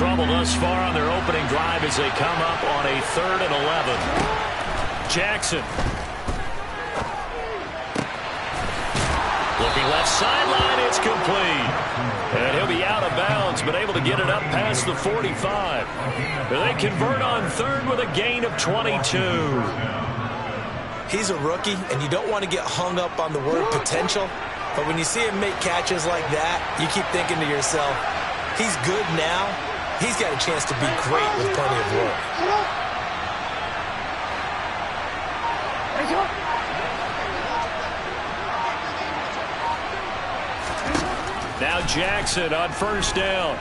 trouble thus far on their opening drive as they come up on a 3rd and 11. Jackson. Looking left sideline, it's complete. And he'll be out of bounds, but able to get it up past the 45. They convert on 3rd with a gain of 22. He's a rookie, and you don't want to get hung up on the word potential. But when you see him make catches like that, you keep thinking to yourself, he's good now. He's got a chance to be great with plenty of work. Now Jackson on 1st down.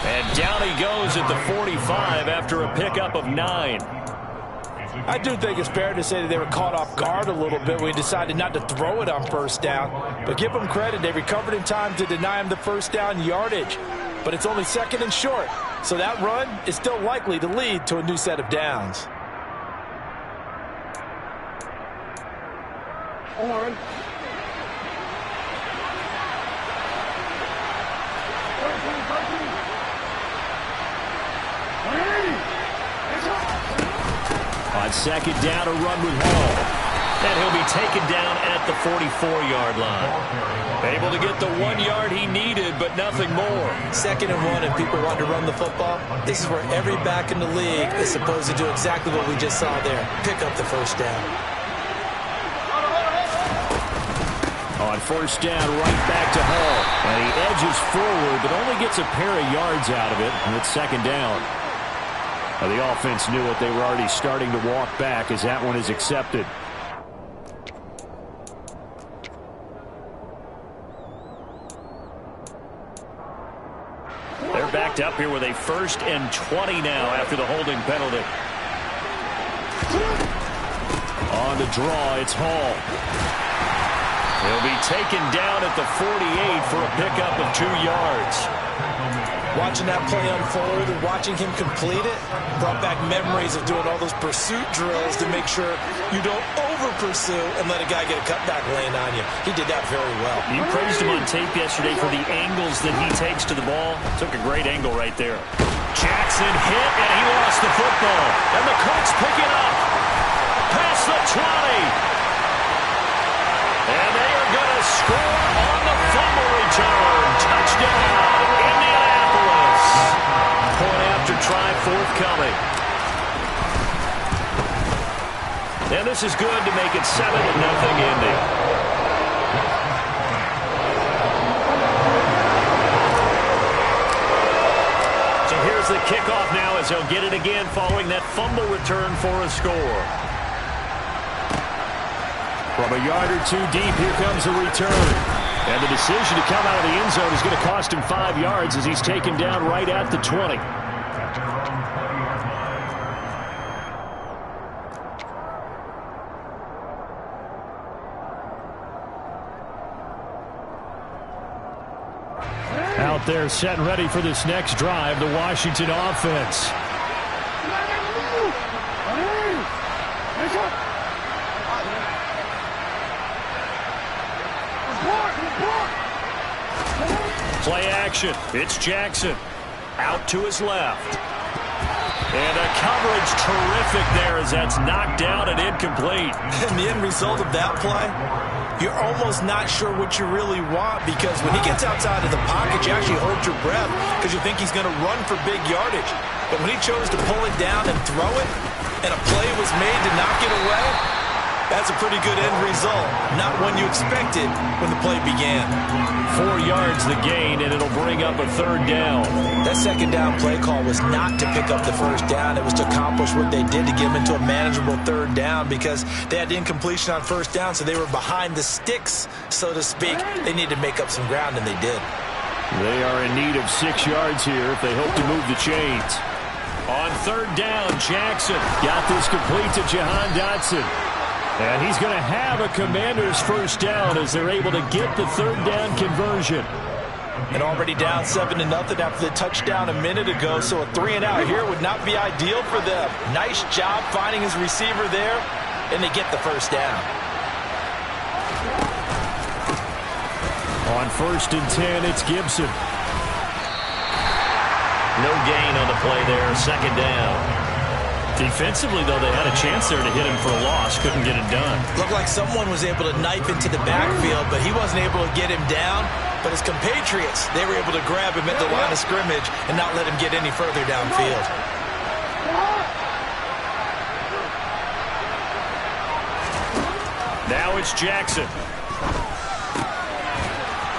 And down he goes at the 45 after a pickup of 9. I do think it's fair to say that they were caught off guard a little bit when he decided not to throw it on 1st down. But give them credit. They recovered in time to deny him the 1st down yardage. But it's only 2nd and short. So that run is still likely to lead to a new set of downs. On. On 2nd down, a run with Hall. And he'll be taken down at the 44-yard line. Able to get the 1 yard he needed, but nothing more. 2nd and 1, and people want to run the football. This is where every back in the league is supposed to do exactly what we just saw there. Pick up the 1st down. On 1st down, right back to Hall. And he edges forward, but only gets a pair of yards out of it. And it's 2nd down. Now, the offense knew it. They were already starting to walk back as that one is accepted. They're backed up here with a 1st and 20 now after the holding penalty. On the draw, it's Hall. He'll be taken down at the 48 for a pickup of 2 yards. Watching that play unfold and watching him complete it brought back memories of doing all those pursuit drills to make sure you don't over-pursue and let a guy get a cutback lane on you. He did that very well. You praised him on tape yesterday for the angles that he takes to the ball. Took a great angle right there. Jackson hit, and he lost the football. And the Colts pick it up. Past the 20. And they are going to score on the fumble return. Touchdown, Indianapolis. Point after try forthcoming. And this is good to make it 7-0 Indy. So here's the kickoff now as they'll get it again following that fumble return for a score. From a yard or 2 deep, here comes the return. And the decision to come out of the end zone is going to cost him 5 yards as he's taken down right at the 20. Out there set and ready for this next drive, the Washington offense. Play action. It's Jackson. Out to his left. And a coverage terrific there as that's knocked down and incomplete. And the end result of that play, you're almost not sure what you really want because when he gets outside of the pocket, you actually hold your breath because you think he's going to run for big yardage. But when he chose to pull it down and throw it, and a play was made to knock it away, that's a pretty good end result. Not one you expected when the play began. 4 yards the gain, and it'll bring up a 3rd down. That 2nd down play call was not to pick up the 1st down. It was to accomplish what they did to get them into a manageable 3rd down because they had incompletion on 1st down, so they were behind the sticks, so to speak. They needed to make up some ground, and they did. They are in need of 6 yards here if they hope to move the chains. On 3rd down, Jackson got this complete to Jahan Dotson. And he's going to have a Commander's 1st down as they're able to get the 3rd down conversion. And already down 7-0 after the touchdown a minute ago, so a 3-and-out here would not be ideal for them. Nice job finding his receiver there, and they get the 1st down. On 1st and 10, it's Gibson. No gain on the play there, second down. Defensively, though, they had a chance there to hit him for a loss. Couldn't get it done. Looked like someone was able to knife into the backfield, but he wasn't able to get him down. But his compatriots, they were able to grab him at the line of scrimmage and not let him get any further downfield. Now it's Jackson.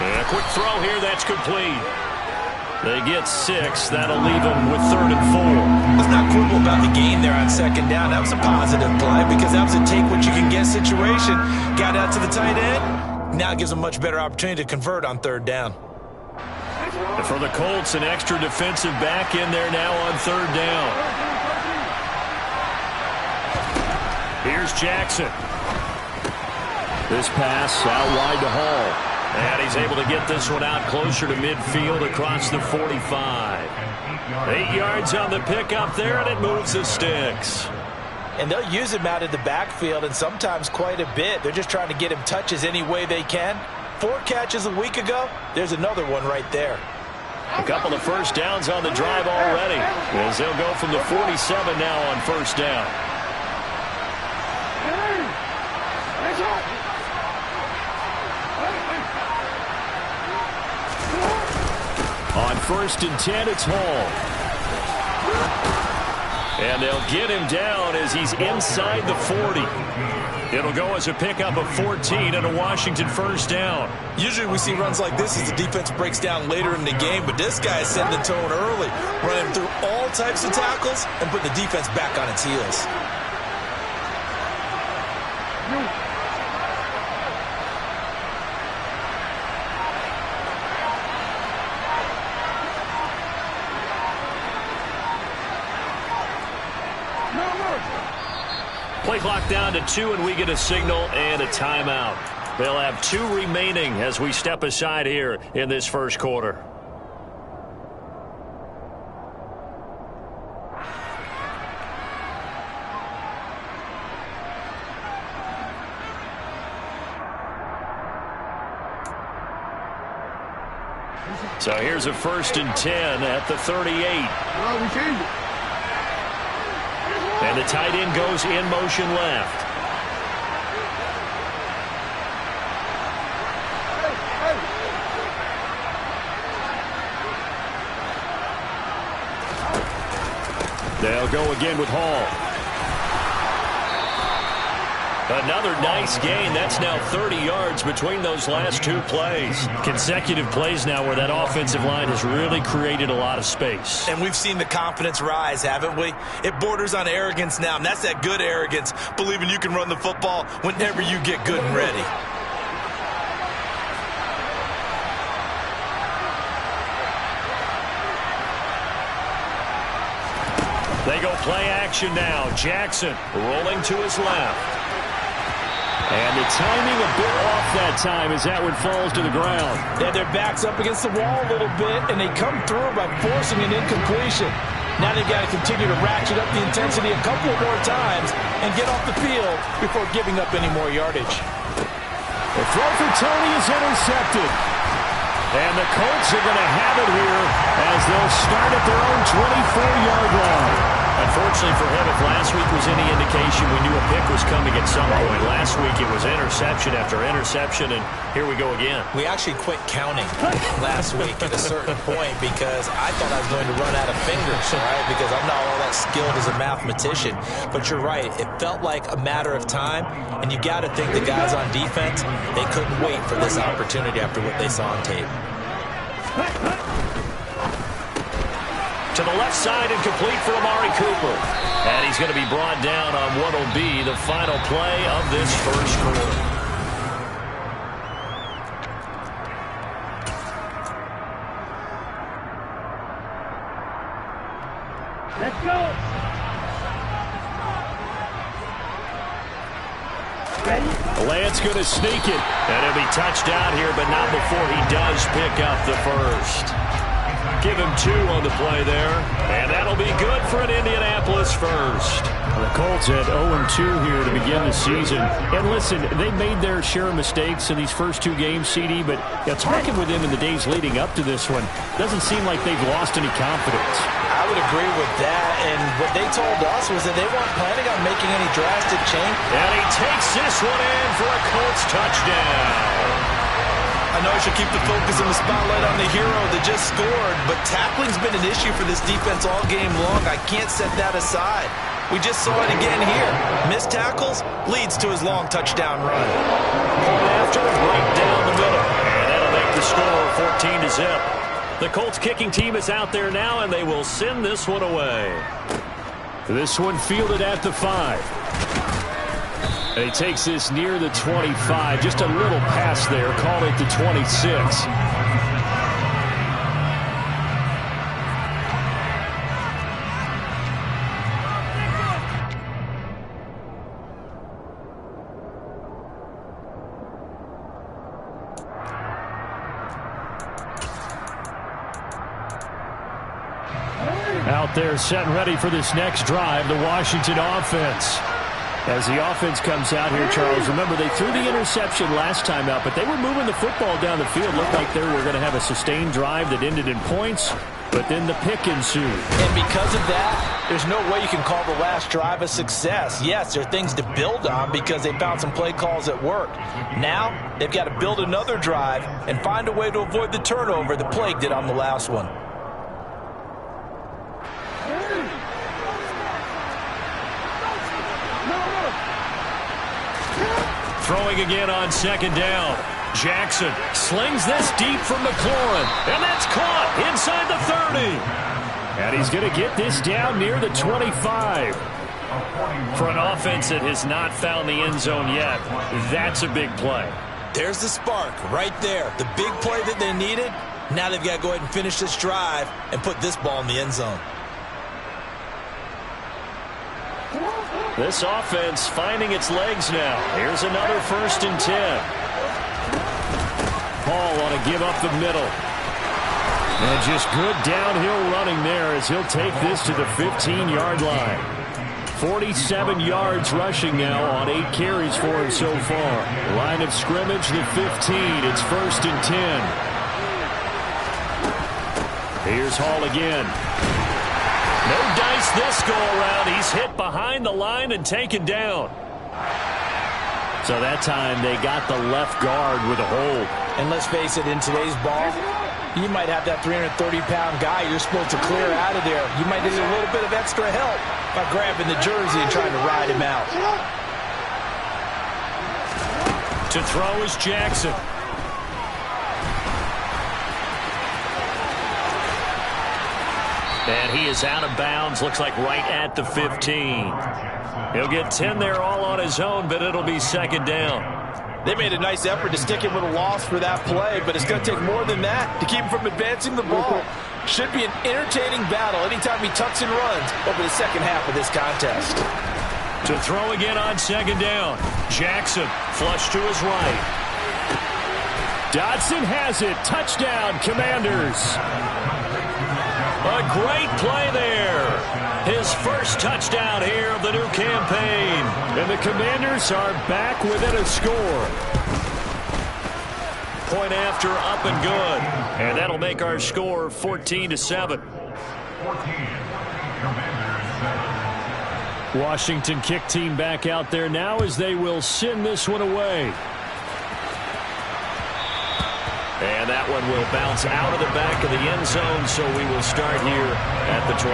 And a quick throw here, that's complete. They get 6. That'll leave them with 3rd and 4. Let's not quibble about the gain there on second down. That was a positive play because that was a take-what-you-can-get situation. Got out to the tight end. Now it gives them a much better opportunity to convert on 3rd down. For the Colts, an extra defensive back in there now on 3rd down. Here's Jackson. This pass out wide to Hall. And he's able to get this one out closer to midfield across the 45. 8 yards on the pickup there, and it moves the sticks. And they'll use him out in the backfield, and sometimes quite a bit. They're just trying to get him touches any way they can. 4 catches a week ago. There's another one right there. A couple of first downs on the drive already, as they'll go from the 47 now on 1st down. On 1st and 10, it's Hall. And they'll get him down as he's inside the 40. It'll go as a pickup of 14 and a Washington 1st down. Usually we see runs like this as the defense breaks down later in the game, but this guy is setting the tone early, running through all types of tackles and putting the defense back on its heels. Play clock down to 2, and we get a signal and a timeout. They'll have 2 remaining as we step aside here in this 1st quarter. So here's a 1st and 10 at the 38. And the tight end goes in motion left. They'll go again with Hall. Another nice gain. That's now 30 yards between those last 2 plays. Consecutive plays now where that offensive line has really created a lot of space. And we've seen the confidence rise, haven't we? It borders on arrogance now, and that's that good arrogance, believing you can run the football whenever you get good and ready. They go play action now. Jackson rolling to his left. And the timing a bit off that time as that one falls to the ground. Yeah, their back's up against the wall a little bit, and they come through by forcing an incompletion. Now they've got to continue to ratchet up the intensity a couple more times and get off the field before giving up any more yardage. The throw for Tony is intercepted. And the Colts are going to have it here as they'll start at their own 24-yard line. Unfortunately for him, if last week was any indication, we knew a pick was coming at some point. Last week it was interception after interception, and here we go again. We actually quit counting last week at a certain point because I thought I was going to run out of fingers, right? Because I'm not all that skilled as a mathematician. But you're right. It felt like a matter of time, and you got to think the guys on defense, they couldn't wait for this opportunity after what they saw on tape. To the left side and complete for Amari Cooper. And he's going to be brought down on what will be the final play of this 1st quarter. Let's go. Ready? Lance going to sneak it. And he'll be touched out here, but not before he does pick up the 1st. Give him 2 on the play there, and that'll be good for an Indianapolis 1st. The Colts at 0-2 here to begin the season. And listen, they made their share of mistakes in these first two games, CD, but talking with them in the days leading up to this one, doesn't seem like they've lost any confidence. I would agree with that, and what they told us was that they weren't planning on making any drastic change. And he takes this one in for a Colts touchdown. I know I should keep the focus and the spotlight on the hero that just scored, but tackling's been an issue for this defense all game long. I can't set that aside. We just saw it again here. Missed tackles leads to his long touchdown run. After right down the middle. And that'll make the score 14-0. The Colts kicking team is out there now, and they will send this one away. This one fielded at the 5. And he takes this near the 25. Just a little pass there. Call it the 26. Out there set and ready for this next drive, the Washington offense. As the offense comes out here, Charles, remember they threw the interception last time out, but they were moving the football down the field. Looked like they were going to have a sustained drive that ended in points, but then the pick ensued. And because of that, there's no way you can call the last drive a success. Yes, there are things to build on because they found some play calls that worked. Now, they've got to build another drive and find a way to avoid the turnover that plagued it on the last one. Throwing again on second down. Jackson slings this deep from McLaurin. And that's caught inside the 30. And he's going to get this down near the 25. For an offense that has not found the end zone yet, that's a big play. There's the spark right there. The big play that they needed. Now they've got to go ahead and finish this drive and put this ball in the end zone. This offense finding its legs now. Here's another 1st and 10. Paul on a give up the middle. And just good downhill running there as he'll take this to the 15-yard line. 47 yards rushing now on 8 carries for him so far. Line of scrimmage, the 15. It's 1st and 10. Here's Hall again. No dice this go-around. He's hit behind the line and taken down. So that time they got the left guard with a hold. And let's face it, in today's ball, you might have that 330-pound guy you're supposed to clear out of there. You might need a little bit of extra help by grabbing the jersey and trying to ride him out. To throw is Jackson. And he is out of bounds, looks like right at the 15. He'll get 10 there all on his own, but it'll be 2nd down. They made a nice effort to stick him with a loss for that play, but it's going to take more than that to keep him from advancing the ball. Should be an entertaining battle anytime he tucks and runs over the second half of this contest. To throw again on 2nd down. Jackson flush to his right. Dodson has it. Touchdown, Commanders. A great play there. His first touchdown here of the new campaign. And the Commanders are back within a score. Point after, up and good. And that'll make our score 14-7. Washington kick team back out there now as they will send this one away. And that one will bounce out of the back of the end zone, so we will start here at the 25.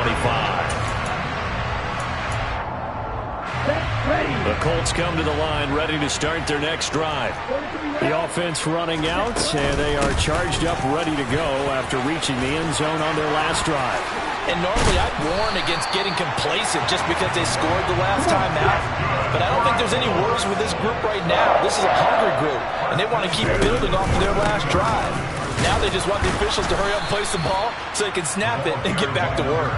The Colts come to the line ready to start their next drive. The offense running out, and they are charged up ready to go after reaching the end zone on their last drive. And normally I'd warn against getting complacent just because they scored the last time out. But I don't think there's any worries with this group right now. This is a hungry group, and they want to keep building off of their last drive. Now they just want the officials to hurry up and place the ball so they can snap it and get back to work.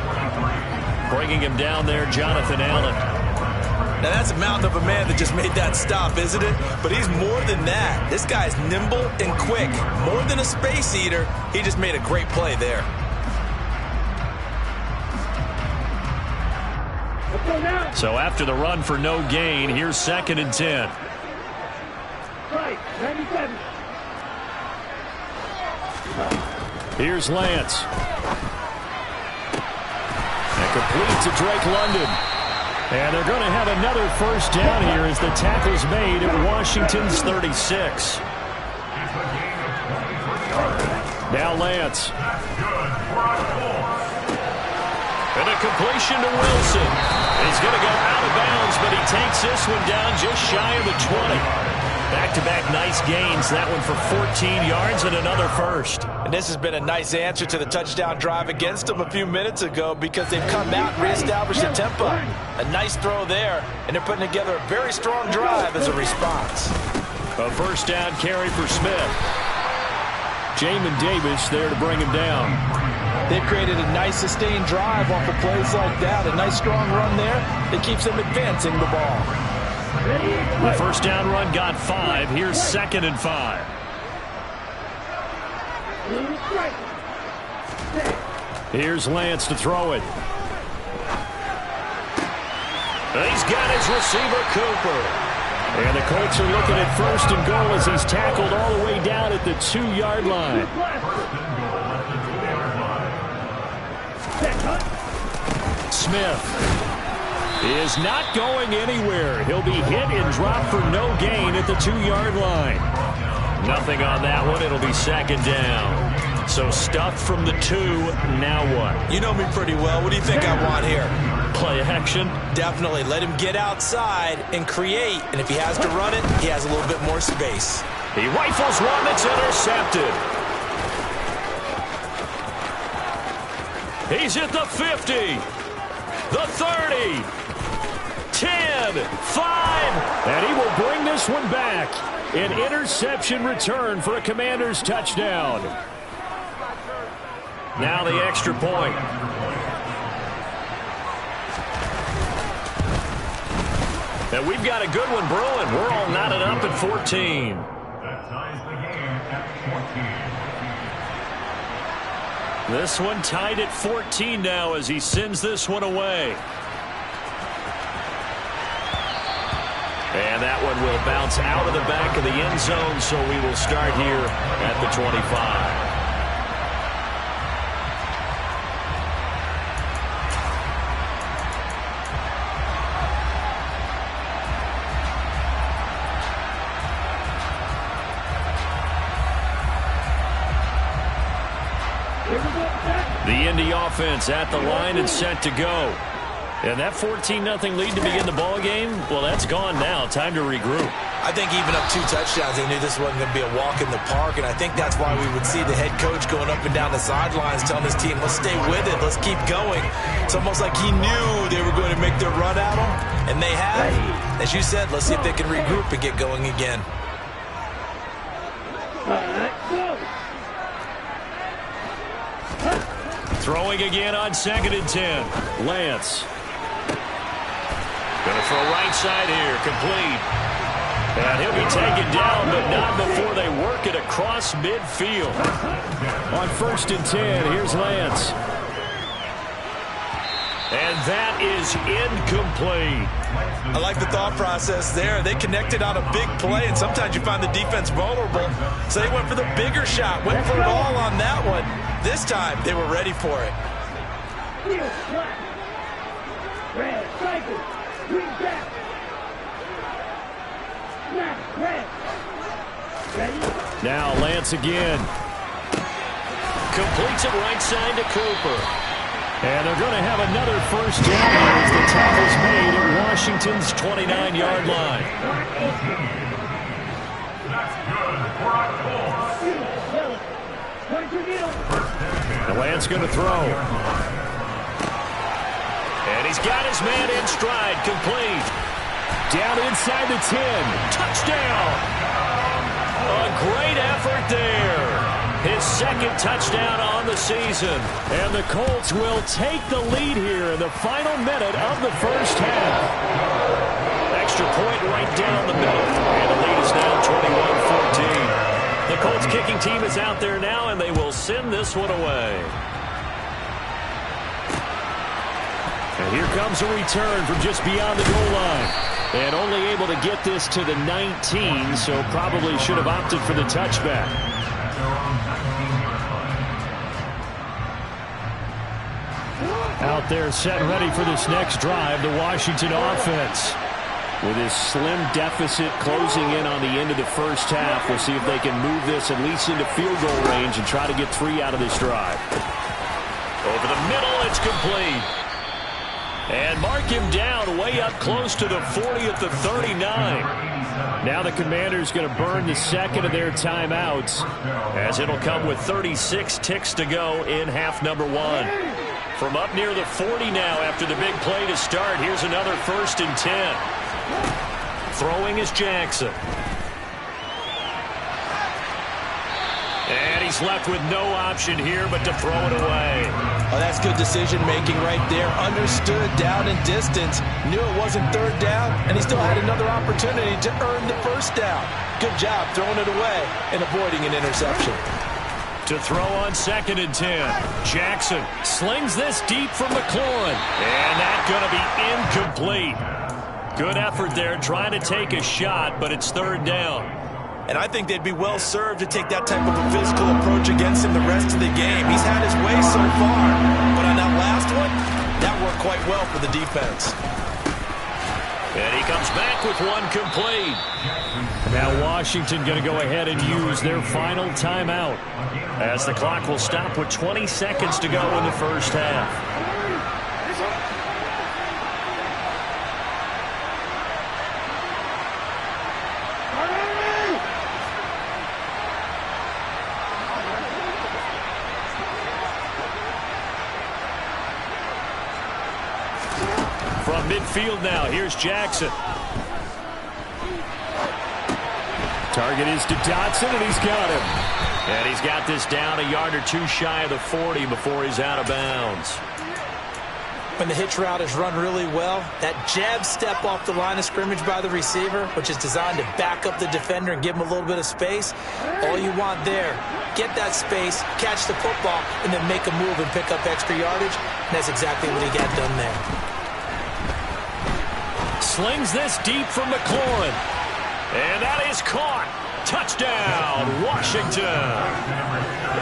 Bringing him down there, Jonathan Allen. Now that's a mountain of a man that just made that stop, isn't it? But he's more than that. This guy's nimble and quick. More than a space eater, he just made a great play there. Let's go now. So after the run for no gain, here's 2nd and 10. Right, 97. Here's Lance. And complete to Drake London. And they're going to have another first down here as the tackle's made at Washington's 36. Now Lance. And a completion to Wilson. He's going to go out of bounds, but he takes this one down just shy of the 20. Back-to-back nice gains. That one for 14 yards and another first. And this has been a nice answer to the touchdown drive against them a few minutes ago because they've come out and reestablished the tempo. A nice throw there, and they're putting together a very strong drive as a response. A first down carry for Smith. Jamin Davis there to bring him down. They've created a nice sustained drive off of plays like that. A nice strong run there that keeps them advancing the ball. The first down run got 5. Here's 2nd and 5. Here's Lance to throw it. He's got his receiver, Cooper. And the Colts are looking at 1st and goal as he's tackled all the way down at the 2-yard line. Smith is not going anywhere. He'll be hit and dropped for no gain at the 2-yard line. Nothing on that one. It'll be 2nd down. So stuffed from the 2. Now what? You know me pretty well. What do you think I want here? Play action? Definitely. Let him get outside and create. And if he has to run it, he has a little bit more space. He rifles one. It's intercepted. He's at the 50. The 30. 10, 5, and he will bring this one back. An interception return for a Commanders touchdown. Now the extra point. And we've got a good one brewing. We're all knotted up at 14. This one tied at 14 now as he sends this one away. And that one will bounce out of the back of the end zone, so we will start here at the 25. The Indy offense at the line and set to go. And that 14-0 lead to begin the ball game, well, that's gone now. Time to regroup. I think even up 2 touchdowns, they knew this wasn't going to be a walk in the park, and I think that's why we would see the head coach going up and down the sidelines telling his team, let's stay with it, let's keep going. It's almost like he knew they were going to make their run at him, and they have. As you said, let's see if they can regroup and get going again. Throwing again on 2nd and 10. Lance. Going to throw right side here, complete. And he'll be taken down, but not before they work it across midfield. On 1st and 10, here's Lance. And that is incomplete. I like the thought process there. They connected on a big play, and sometimes you find the defense vulnerable. So they went for the bigger shot, went for it all on that one. This time, they were ready for it. Red, cycle, green back. Snap, red. Ready? Now Lance again. Completes it right side to Cooper. And they're going to have another first down as the tackle's made at Washington's 29-yard line. And Lance going to throw. And he's got his man in stride, complete. Down inside the 10. Touchdown. A great effort there. His 2nd touchdown on the season. And the Colts will take the lead here in the final minute of the first half. Extra point right down the middle. And the lead is now 21-14. The Colts kicking team is out there now, and they will send this one away. And here comes a return from just beyond the goal line. And only able to get this to the 19, so probably should have opted for the touchback. Out there set and ready for this next drive, the Washington offense. With his slim deficit closing in on the end of the first half, we'll see if they can move this at least into field goal range and try to get 3 out of this drive. Over the middle, it's complete. And mark him down way up close to the 40 at the 39. Now the Commanders going to burn the second of their timeouts, as it'll come with 36 ticks to go in half number 1. From up near the 40 now after the big play to start, here's another 1st and 10. Throwing is Jackson. And he's left with no option here but to throw it away. Oh, that's good decision-making right there. Understood down and distance. Knew it wasn't 3rd down, and he still had another opportunity to earn the 1st down. Good job throwing it away and avoiding an interception. To throw on 2nd and 10. Jackson slings this deep from McLaurin. And that's going to be incomplete. Good effort there trying to take a shot, but it's 3rd down. And I think they'd be well served to take that type of a physical approach against him the rest of the game. He's had his way so far, but on that last one, that worked quite well for the defense. And he comes back with one complete. Now Washington going to go ahead and use their final timeout, as the clock will stop with 20 seconds to go in the first half. From midfield now, here's Jackson. Target is to Dotson, and he's got him. And he's got this down a yard or 2 shy of the 40 before he's out of bounds. When the hitch route is run really well, that jab step off the line of scrimmage by the receiver, which is designed to back up the defender and give him a little bit of space, all you want there, get that space, catch the football, and then make a move and pick up extra yardage. And that's exactly what he got done there. Slings this deep from McLaurin. And that is caught. Touchdown, Washington.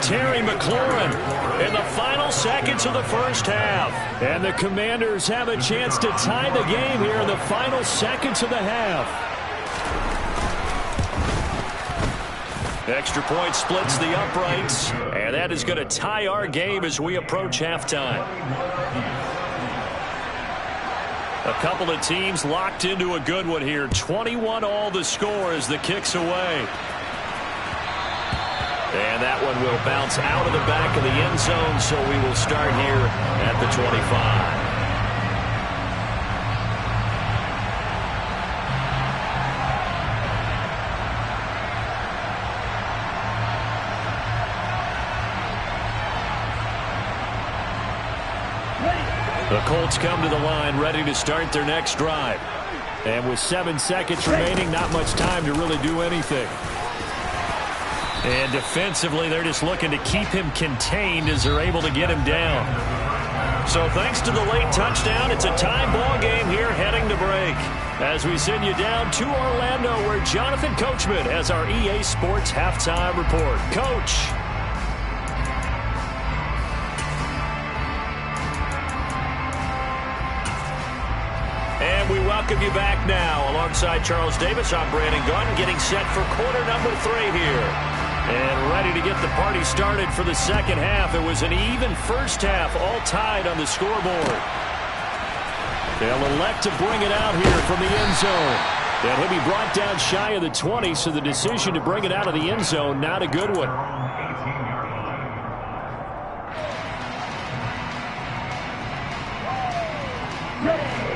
Terry McLaurin in the final seconds of the first half. And the Commanders have a chance to tie the game here in the final seconds of the half. Extra point splits the uprights. And that is going to tie our game as we approach halftime. A couple of teams locked into a good one here. 21-all the score as the kick's away. And that one will bounce out of the back of the end zone, so we will start here at the 25. The Colts come to the line ready to start their next drive. And with 7 seconds remaining, not much time to really do anything. And defensively, they're just looking to keep him contained as they're able to get him down. So thanks to the late touchdown, it's a tie ball game here heading to break. As we send you down to Orlando, where Jonathan Coachman has our EA Sports Halftime Report. Coach. And we welcome you back now. Alongside Charles Davis, I'm Brandon Gunn, getting set for quarter number 3 here. And ready to get the party started for the second half. It was an even first half, all tied on the scoreboard. They'll elect to bring it out here from the end zone. And he'll be brought down shy of the 20, so the decision to bring it out of the end zone, not a good one.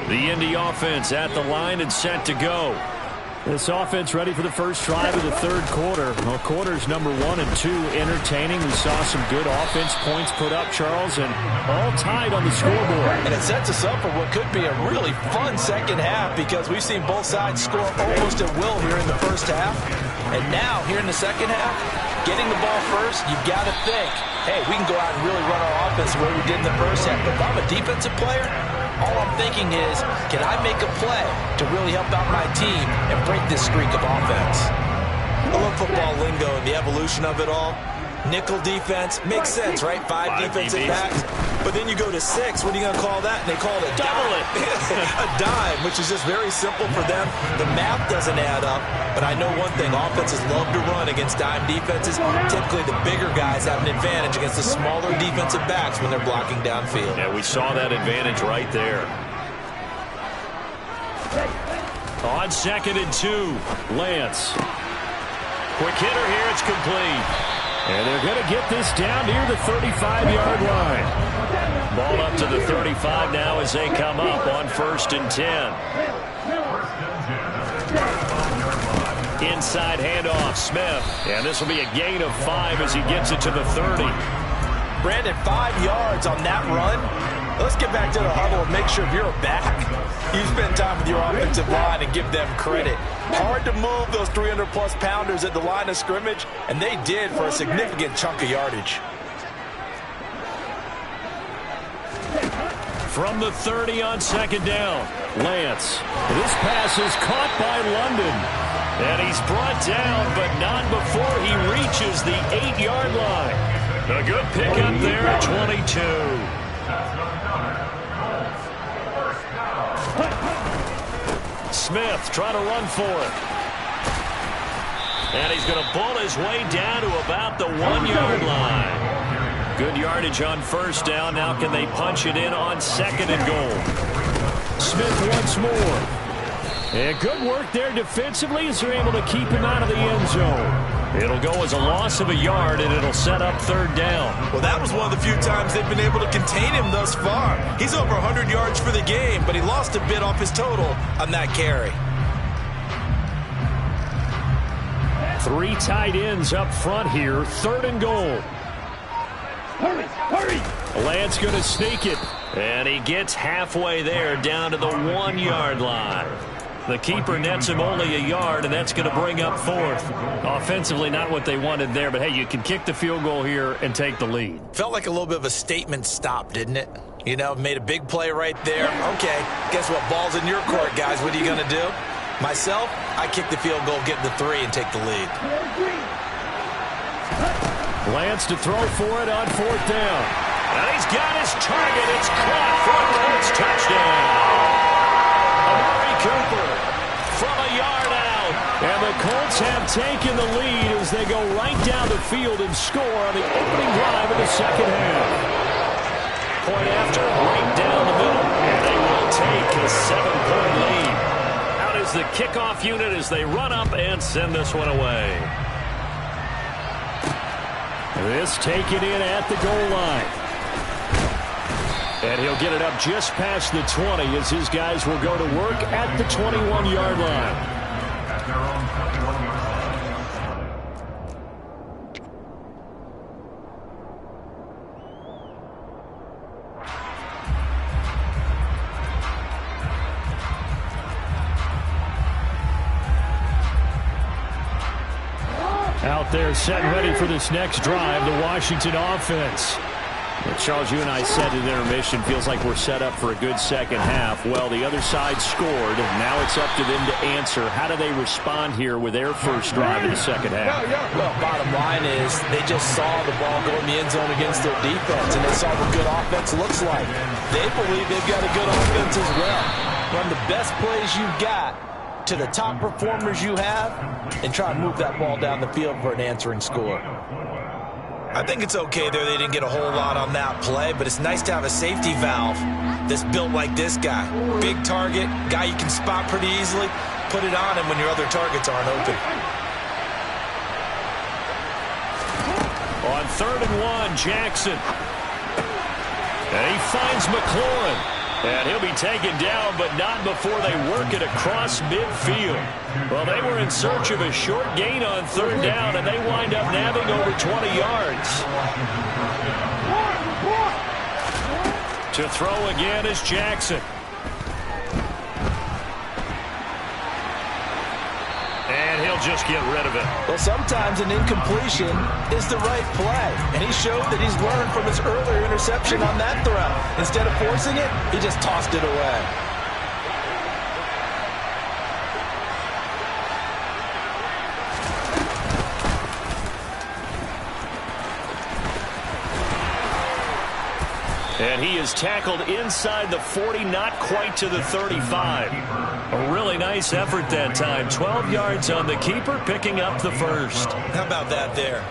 The Indy offense at the line and set to go. This offense ready for the first drive of the third quarter. Well, quarters number 1 and 2 entertaining. We saw some good offense points put up, Charles, and all tied on the scoreboard. And it sets us up for what could be a really fun second half, because we've seen both sides score almost at will here in the first half. And now, here in the second half, getting the ball first, you've got to think, hey, we can go out and really run our offense the way we did in the first half. But if I'm a defensive player, All I'm thinking is, can I make a play to really help out my team and break this streak of offense? I love football lingo and the evolution of it all. Nickel defense makes sense, right? Five defensive backs. But then you go to 6. What are you going to call that? And they call it a dime. A dime, which is just very simple for them. The math doesn't add up. But I know one thing. Offenses love to run against dime defenses. Typically, the bigger guys have an advantage against the smaller defensive backs when they're blocking downfield. Yeah, we saw that advantage right there. On 2nd and 2, Lance. Quick hitter here. It's complete. And they're going to get this down near the 35-yard line. Ball up to the 35 now as they come up on 1st and 10. Inside handoff, Smith. And this will be a gain of 5 as he gets it to the 30. Brandon, 5 yards on that run. Let's get back to the huddle and make sure if you're a back, you spend time with your offensive line and give them credit. Hard to move those 300-plus pounders at the line of scrimmage, and they did for a significant chunk of yardage. From the 30 on 2nd down, Lance. This pass is caught by London. And he's brought down, but not before he reaches the 8-yard line. A good pickup there at 22. Smith trying to run for it. And he's going to bull his way down to about the 1-yard line. Good yardage on 1st down. Now can they punch it in on 2nd and goal? Smith once more. And good work there defensively as they're able to keep him out of the end zone. It'll go as a loss of a yard, and it'll set up 3rd down. Well, that was one of the few times they've been able to contain him thus far. He's over 100 yards for the game, but he lost a bit off his total on that carry. 3 tight ends up front here. 3rd and goal. Hurry! Lance going to sneak it. And he gets halfway there down to the 1-yard line. The keeper nets him only a yard, and that's going to bring up 4th. Offensively, not what they wanted there, but hey, you can kick the field goal here and take the lead. Felt like a little bit of a statement stop, didn't it? You know, made a big play right there. Okay, guess what? Ball's in your court, guys. What are you going to do? Myself, I kick the field goal, get the 3, and take the lead. Lance to throw for it on 4th down. And he's got his target. It's caught for a Colts touchdown. Amari Cooper from a yard out. And the Colts have taken the lead as they go right down the field and score on the opening drive of the 2nd half. Point after, right down the middle. And they will take a 7-point lead. Out is the kickoff unit as they run up and send this one away. This taken in at the goal line. And he'll get it up just past the 20 as his guys will go to work at the 21-yard line. Out there set and ready for this next drive, the Washington offense. Charles, you and I said in intermission, feels like we're set up for a good second half. Well, the other side scored. Now it's up to them to answer. How do they respond here with their first drive in the second half? Well, bottom line is they just saw the ball go in the end zone against their defense, and they saw what good offense looks like. They believe they've got a good offense as well. Run the best plays you've got to the top performers you have and try and move that ball down the field for an answering score. I think it's okay there. They didn't get a whole lot on that play, but it's nice to have a safety valve that's built like this guy. Big target, guy you can spot pretty easily. Put it on him when your other targets aren't open. On 3rd and 1, Jackson. And he finds McLaurin. And he'll be taken down, but not before they work it across midfield. Well, they were in search of a short gain on 3rd down, and they wind up nabbing over 20 yards. To throw again is Jackson. And he'll just get rid of it. Well, sometimes an incompletion is the right play. And he showed that he's learned from his earlier interception on that throw. Instead of forcing it, he just tossed it away. And he is tackled inside the 40, not quite to the 35. A really nice effort that time. 12 yards on the keeper, picking up the first. How about that there?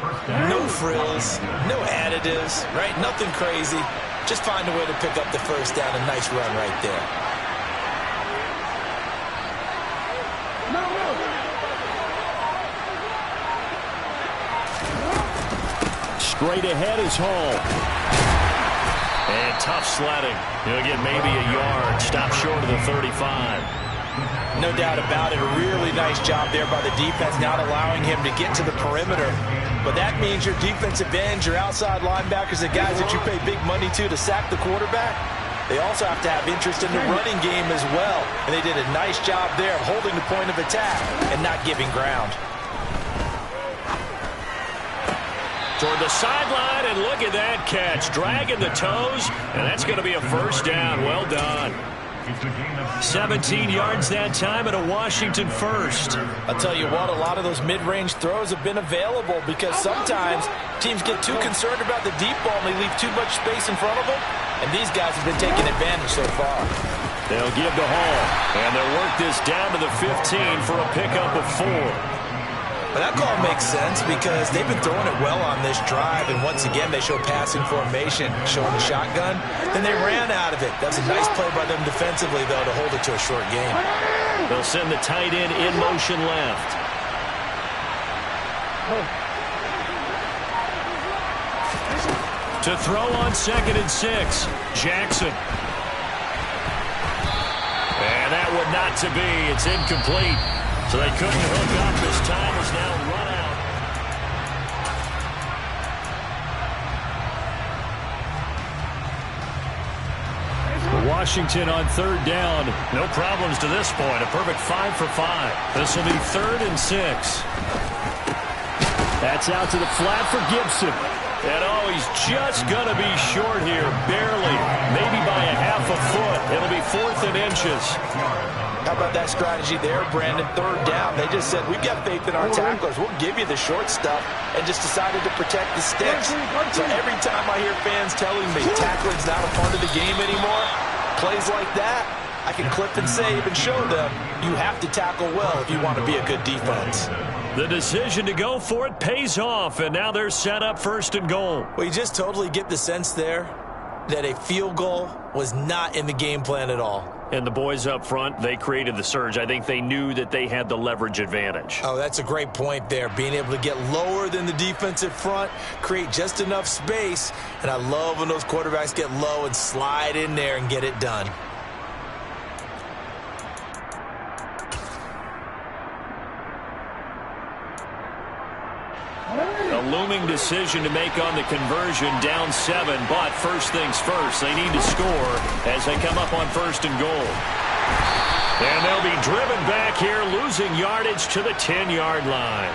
No frills, no additives, right? Nothing crazy. Just find a way to pick up the first down. A nice run right there. Straight ahead is Hall. And tough sledding. He'll get maybe a yard. Stop short of the 35. No doubt about it. A really nice job there by the defense, not allowing him to get to the perimeter. But that means your defensive ends, your outside linebackers, the guys that you pay big money to sack the quarterback, they also have to have interest in the running game as well. And they did a nice job there of holding the point of attack and not giving ground. Toward the sideline, and look at that catch. Dragging the toes, and that's going to be a first down. Well done. 17 yards that time and a Washington first. I'll tell you what, a lot of those mid-range throws have been available because sometimes teams get too concerned about the deep ball and they leave too much space in front of them, and these guys have been taking advantage so far. They'll give to Hall, and they'll work this down to the 15 for a pickup of 4. But that call makes sense because they've been throwing it well on this drive, and once again they show passing formation, showing the shotgun. Then they ran out of it. That's a nice play by them defensively, though, to hold it to a short game. They'll send the tight end in motion left. To throw on 2nd and 6, Jackson. And that would not to be. It's incomplete. So they couldn't hook up. This time is now run out. Washington on 3rd down. No problems to this point. A perfect 5 for 5. This will be 3rd and 6. That's out to the flat for Gibson. And oh, he's just going to be short here. Barely. Maybe by a half a foot. It'll be 4th and inches. How about that strategy there, Brandon? 3rd down. They just said, we've got faith in our tacklers. We'll give you the short stuff, and just decided to protect the sticks. So every time I hear fans telling me tackling's not a part of the game anymore, plays like that, I can clip and save and show them you have to tackle well if you want to be a good defense. The decision to go for it pays off, and now they're set up 1st and goal. Well, you just totally get the sense there that a field goal was not in the game plan at all. And the boys up front, they created the surge. I think they knew that they had the leverage advantage. Oh, that's a great point there. Being able to get lower than the defensive front, create just enough space. And I love when those quarterbacks get low and slide in there and get it done. A looming decision to make on the conversion, down 7, but first things first, they need to score as they come up on 1st and goal. And they'll be driven back here, losing yardage to the 10-yard line.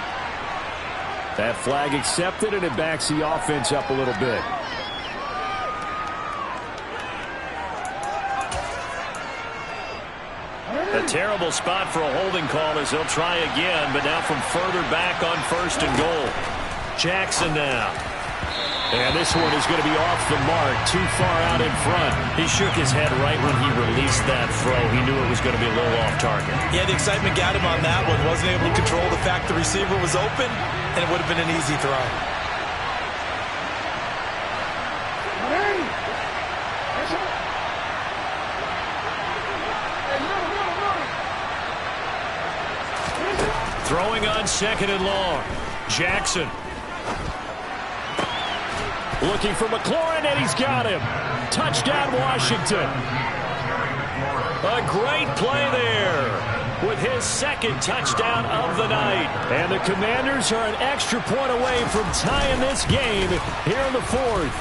That flag accepted, and it backs the offense up a little bit. A terrible spot for a holding call as they'll try again, but now from further back on 1st and goal. Jackson now. And this one is going to be off the mark, too far out in front. He shook his head right when he released that throw. He knew it was going to be a little off target. Yeah, the excitement got him on that one. Wasn't able to control the fact the receiver was open, and it would have been an easy throw. Throwing on 2nd and long. Jackson. Looking for McLaurin, and he's got him. Touchdown, Washington. A great play there with his 2nd touchdown of the night. And the Commanders are an extra point away from tying this game here in the 4th.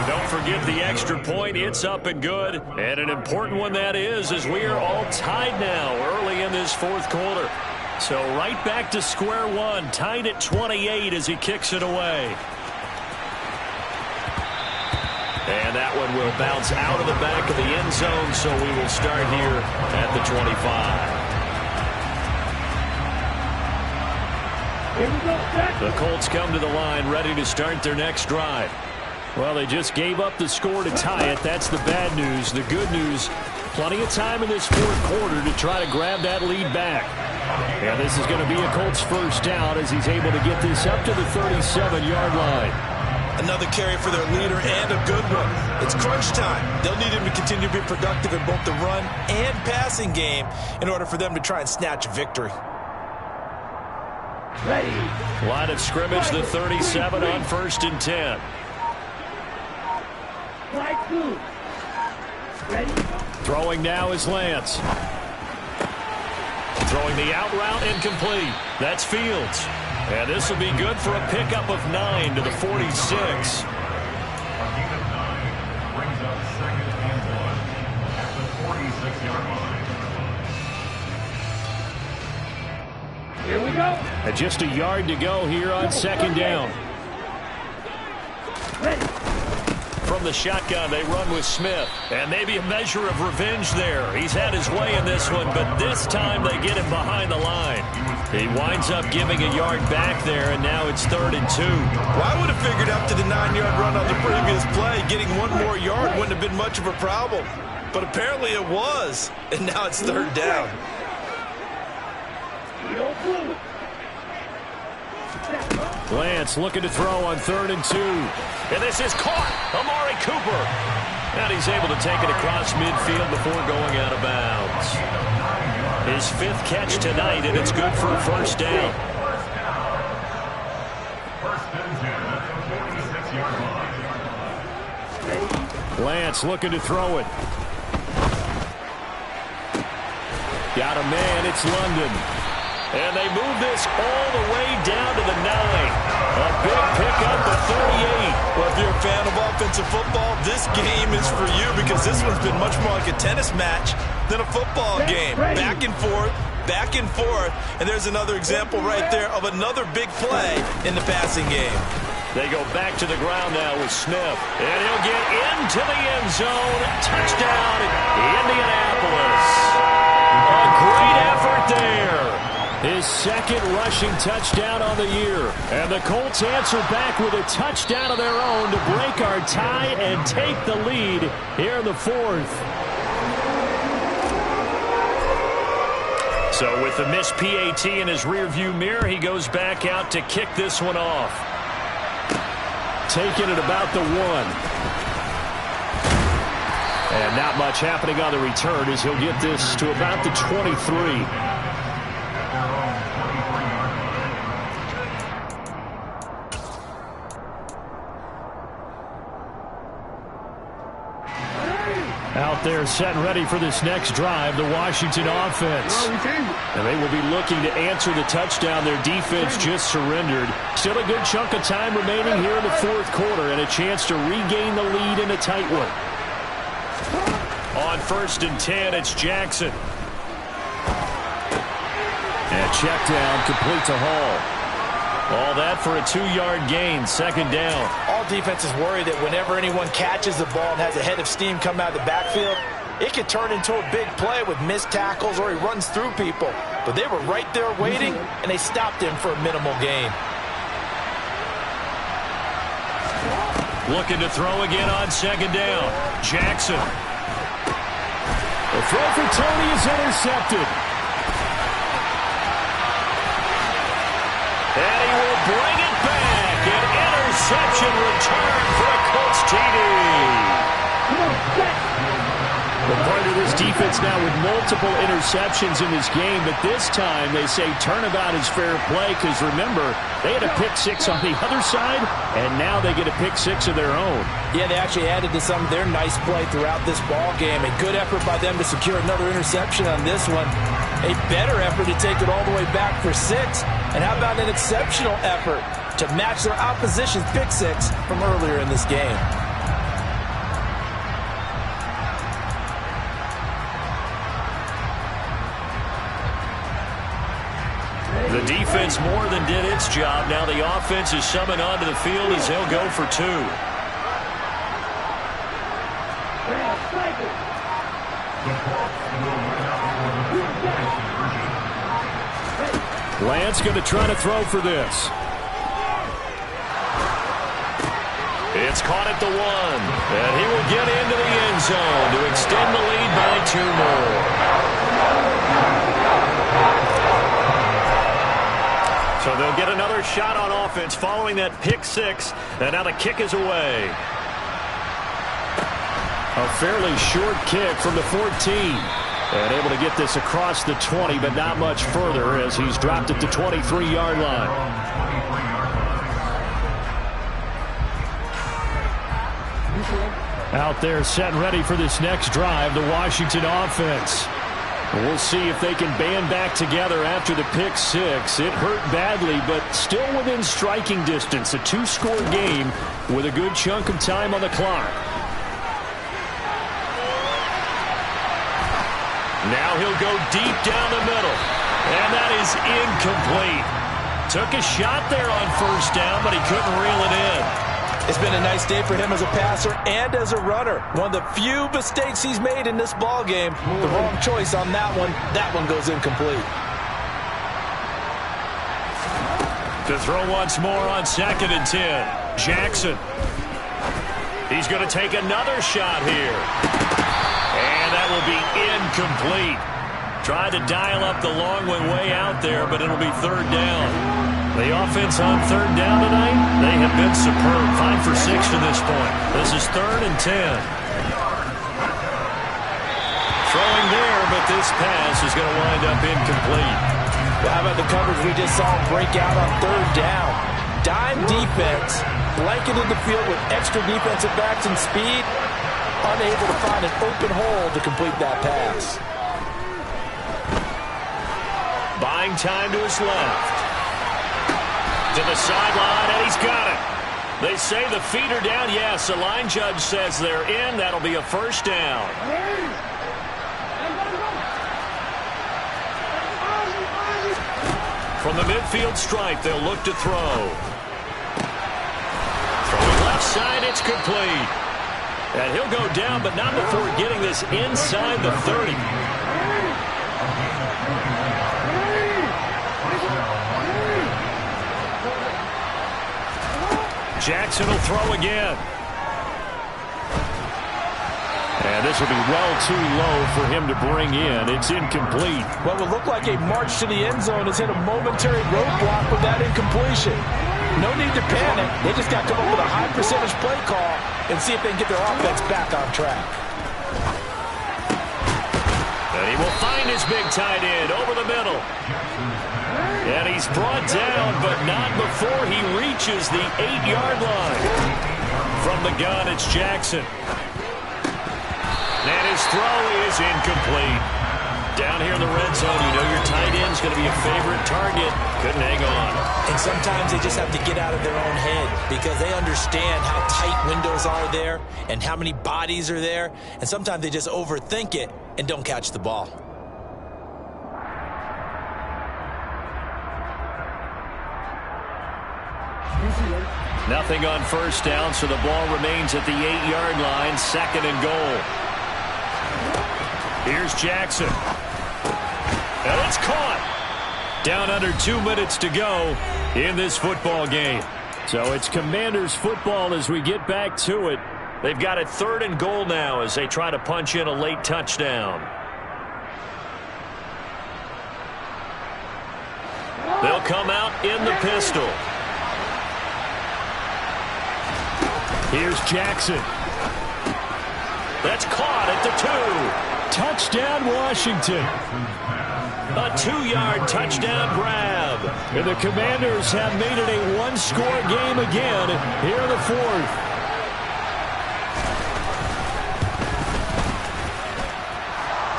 Don't forget the extra point. It's up and good. And an important one that is, as we are all tied now early in this 4th quarter. So right back to square one, tied at 28 as he kicks it away. And that one will bounce out of the back of the end zone, so we will start here at the 25. The Colts come to the line, ready to start their next drive. Well, they just gave up the score to tie it. That's the bad news. The good news, plenty of time in this fourth quarter to try to grab that lead back. And this is going to be a Colts first down as he's able to get this up to the 37-yard line. Another carry for their leader and a good one. It's crunch time. They'll need him to continue to be productive in both the run and passing game in order for them to try and snatch a victory. Ready. Line of scrimmage, the 37 on 1st and 10. Flag 2. Ready. Throwing now is Lance. Throwing the out route incomplete. That's Fields. And this will be good for a pickup of 9 to the 46. Here we go. And just a yard to go here on 2nd down. Ready. From the shotgun, they run with Smith. And maybe a measure of revenge there. He's had his way in this one, but this time they get him behind the line. He winds up giving a yard back there, and now it's 3rd and 2. Well, I would have figured after the 9-yard run on the previous play, getting one more yard wouldn't have been much of a problem. But apparently it was, and now it's 3rd down. Lance looking to throw on 3rd and 2. And this is caught. Amari Cooper. And he's able to take it across midfield before going out of bounds. His 5th catch tonight, and it's good for a first down. Lance looking to throw it. Got a man, it's London. And they move this all the way down to the 9. A big pickup at 38. Well, if you're a fan of offensive football, this game is for you because this one's been much more like a tennis match than a football game. Back and forth, and there's another example right there of another big play in the passing game. They go back to the ground now with Smith. And he'll get into the end zone. Touchdown, Indianapolis. A great effort there. His 2nd rushing touchdown on the year. And the Colts answer back with a touchdown of their own to break our tie and take the lead here in the 4th. So with the missed PAT in his rearview mirror, he goes back out to kick this one off. Taking it about the 1. And not much happening on the return as he'll get this to about the 23. Out there set and ready for this next drive, the Washington offense. And they will be looking to answer the touchdown their defense just surrendered. Still a good chunk of time remaining here in the 4th quarter and a chance to regain the lead in a tight one. On 1st and 10, it's Jackson. And check down, complete to Hall. All that for a 2-yard gain, 2nd down. All defenses worry that whenever anyone catches the ball and has a head of steam come out of the backfield, it could turn into a big play with missed tackles or he runs through people. But they were right there waiting, and they stopped him for a minimal gain. Looking to throw again on 2nd down. Jackson. The throw for Tony is intercepted. And he will bring it back. An interception return for a Colts TD. The part of this defense now with multiple interceptions in this game, but this time they say turnabout is fair play because remember, they had a pick 6 on the other side, and now they get a pick 6 of their own. Yeah, they actually added to some of their nice play throughout this ball game. A good effort by them to secure another interception on this one. A better effort to take it all the way back for 6. And how about an exceptional effort to match their opposition's pick 6 from earlier in this game? The defense more than did its job. Now the offense is summoned onto the field as he'll go for 2. Lance going to try to throw for this. It's caught at the 1, and he will get into the end zone to extend the lead by 2 more. So they'll get another shot on offense following that pick 6, and now the kick is away. A fairly short kick from the 14. And able to get this across the 20, but not much further as he's dropped it to 23-yard line. Out there set and ready for this next drive, the Washington offense. We'll see if they can band back together after the pick 6. It hurt badly, but still within striking distance. A 2-score game with a good chunk of time on the clock. Now he'll go deep down the middle. And that is incomplete. Took a shot there on first down, but he couldn't reel it in. It's been a nice day for him as a passer and as a runner. One of the few mistakes he's made in this ball game. The wrong choice on that one. That one goes incomplete. To throw once more on 2nd and 10. Jackson. He's going to take another shot here. And that will be incomplete. Tried to dial up the long way out there, but it'll be 3rd down. The offense on 3rd down tonight, they have been superb. 5 for 6 to this point. This is 3rd and 10. Throwing there, but this pass is going to wind up incomplete. How about the coverage we just saw him break out on 3rd down? Dime defense, blanketed the field with extra defensive backs and speed, unable to find an open hole to complete that pass. Buying time to his left. To the sideline, and he's got it. They say the feet are down. Yes, the line judge says they're in. That'll be a 1st down. From the midfield stripe, they'll look to throw. Throwing left side, it's complete. And he'll go down, but not before getting this inside the 30. Jackson will throw again. And this will be well too low for him to bring in. It's incomplete. What will look like a march to the end zone has hit a momentary roadblock with that incompletion. No need to panic. They just got to come up with a high percentage play call and see if they can get their offense back on track. And he will find his big tight end over the middle. And he's brought down, but not before he reaches the 8-yard line. From the gun, it's Jackson. And his throw is incomplete. Down here in the red zone, you know your tight end's going to be a favorite target. Couldn't hang on. And sometimes they just have to get out of their own head because they understand how tight windows are there and how many bodies are there. And sometimes they just overthink it and don't catch the ball. Nothing on 1st down, so the ball remains at the 8-yard line. 2nd and goal. Here's Jackson. And it's caught. Down under 2 minutes to go in this football game. So it's Commanders football as we get back to it. They've got it 3rd and goal now as they try to punch in a late touchdown. They'll come out in the pistol. Here's Jackson. That's caught at the 2. Touchdown, Washington. A 2-yard touchdown grab. And the Commanders have made it a 1-score game again here in the 4th.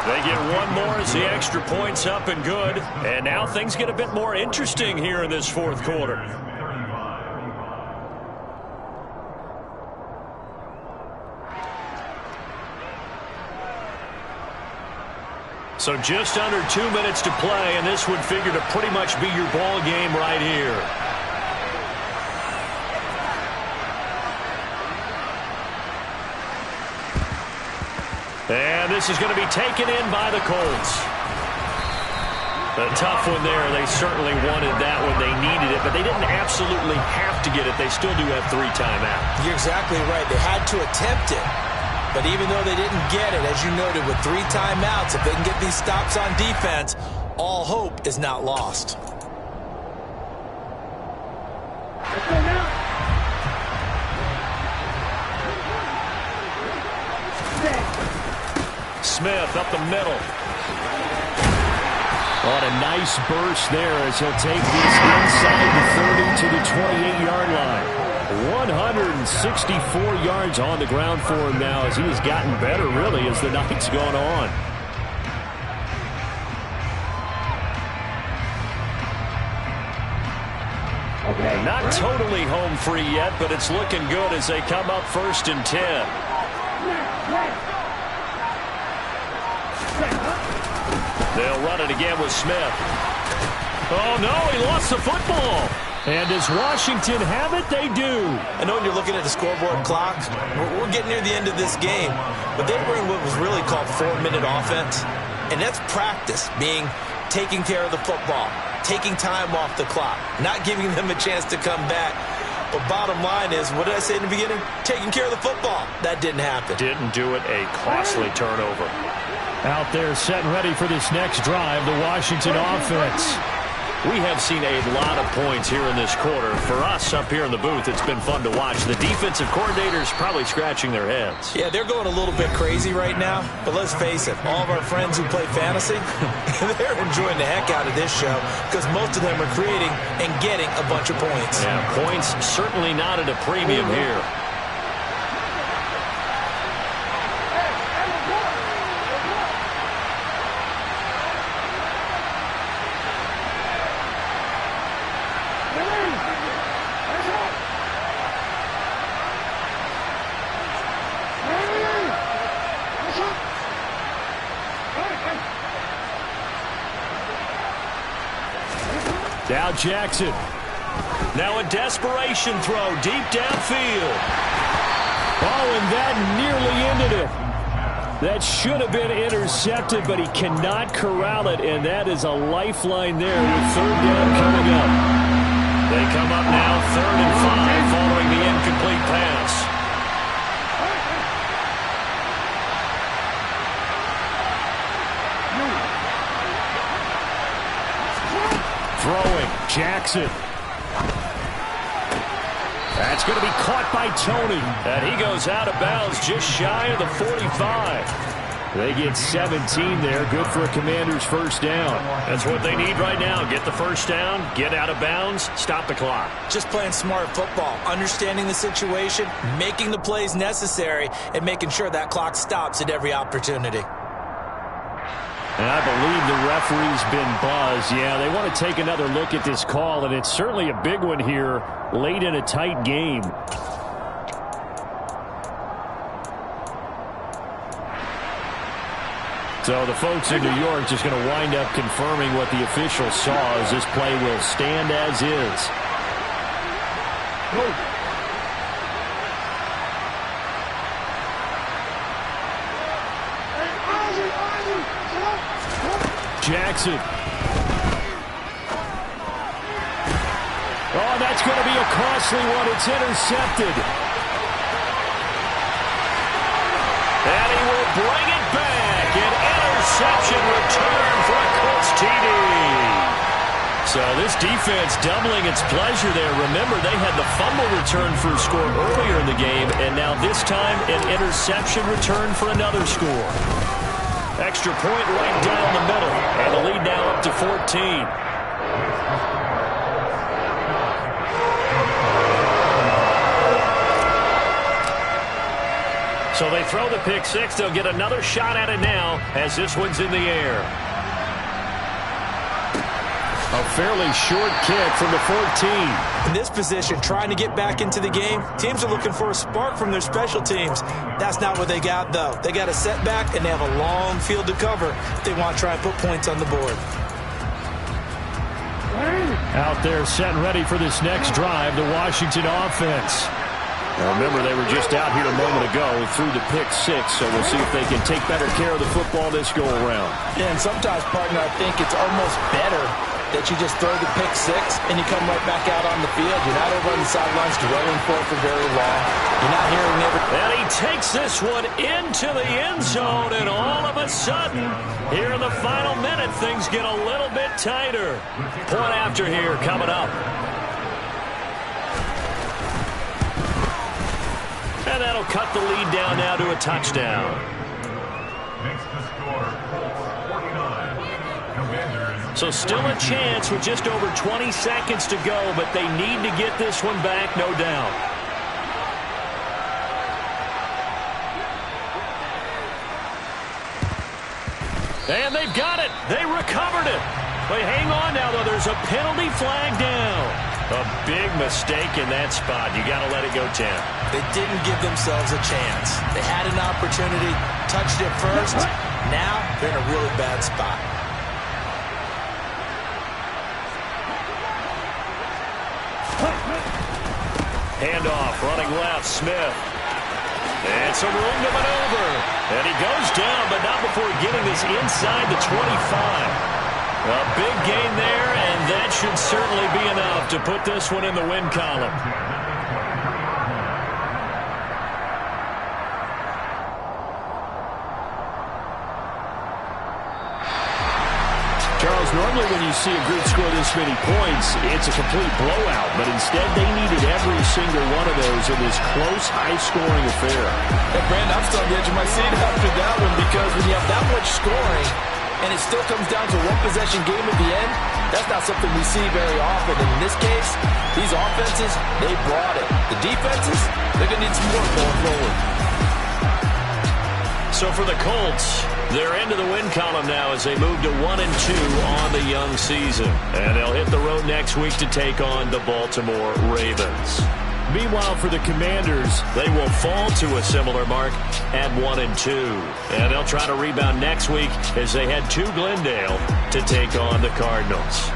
They get one more as the extra point's up and good. And now things get a bit more interesting here in this 4th quarter. So just under 2 minutes to play, and this would figure to pretty much be your ball game right here. And this is going to be taken in by the Colts. A tough one there. They certainly wanted that when they needed it, but they didn't absolutely have to get it. They still do have 3 timeouts. You're exactly right. They had to attempt it. But even though they didn't get it, as you noted, with 3 timeouts, if they can get these stops on defense, all hope is not lost. Let's go now. Smith up the middle. On a nice burst there as he'll take this inside the 30 to the 28-yard line. 164 yards on the ground for him now as he has gotten better, really, as the night's gone on. Okay. Not totally home free yet, but it's looking good as they come up 1st and 10. They'll run it again with Smith. Oh, no, he lost the football. And does Washington have it? They do. I know when you're looking at the scoreboard clock, we're getting near the end of this game, but they were in what was really called 4-minute offense, and that's practice, being taking care of the football, taking time off the clock, not giving them a chance to come back. But bottom line is, what did I say in the beginning? Taking care of the football. That didn't happen. Didn't do it. A costly turnover. Out there set and ready for this next drive, the Washington offense. We have seen a lot of points here in this quarter. For us up here in the booth, it's been fun to watch. The defensive coordinators probably scratching their heads. Yeah, they're going a little bit crazy right now. But let's face it, all of our friends who play fantasy, they're enjoying the heck out of this show because most of them are creating and getting a bunch of points. Yeah, points certainly not at a premium here. Now Jackson. Now a desperation throw deep downfield. Oh, and that nearly ended it. That should have been intercepted, but he cannot corral it, and that is a lifeline there with 3rd down coming up. They come up now 3rd and 5 following the incomplete pass. Throwing, Jackson. That's going to be caught by Tony. And he goes out of bounds just shy of the 45. They get 17 there. Good for a Commander's 1st down. That's what they need right now. Get the 1st down, get out of bounds, stop the clock. Just playing smart football, understanding the situation, making the plays necessary, and making sure that clock stops at every opportunity. And I believe the referee's been buzzed. Yeah, they want to take another look at this call, and it's certainly a big one here late in a tight game. So the folks in New York just going to wind up confirming what the official saw as this play will stand as is. Whoa. Jackson. Oh, that's going to be a costly one. It's intercepted. And he will bring it back. An interception return for a Colts TD. So this defense doubling its pleasure there. Remember, they had the fumble return for a score earlier in the game, and now this time an interception return for another score. Extra point right down the middle. And the lead now up to 14. So they throw the pick six. They'll get another shot at it now as this one's in the air. A fairly short kick from the 14. In this position, trying to get back into the game, teams are looking for a spark from their special teams. That's not what they got, though. They got a setback, and they have a long field to cover if they want to try and put points on the board. Out there set and ready for this next drive, the Washington offense. Now remember, they were just out here a moment ago through the pick 6, so we'll see if they can take better care of the football this go-around. Yeah, and sometimes, partner, I think it's almost better that you just throw the pick 6 and you come right back out on the field. You're not over on the sidelines dwelling for it for very long. You're not hearing everything. And he takes this one into the end zone, and all of a sudden, here in the final minute, things get a little bit tighter. Point after here coming up. And that'll cut the lead down now to a touchdown. Next to score, 49, Commanders. So still a chance with just over 20 seconds to go, but they need to get this one back, no doubt. And they've got it. They recovered it. They hang on now, though. There's a penalty flag down. A big mistake in that spot. You got to let it go, Tim. They didn't give themselves a chance. They had an opportunity, touched it first. Now they're in a really bad spot. Handoff, running left, Smith. And some room to maneuver. And he goes down, but not before getting this inside the 25. A big gain there, and that should certainly be enough to put this one in the win column. Charles, normally when you see a group score this many points, it's a complete blowout, but instead they needed every single one of those in this close, high-scoring affair. Hey, Brandon, I'm still on the edge of my seat after that one because when you have that much scoring, and it still comes down to one possession game at the end, that's not something we see very often. And in this case, these offenses, they brought it. The defenses, they're going to need some more going forward. So for the Colts, they're into the win column now as they move to 1-2 on the young season. And they'll hit the road next week to take on the Baltimore Ravens. Meanwhile, for the Commanders, they will fall to a similar mark at 1-2. And they'll try to rebound next week as they head to Glendale to take on the Cardinals.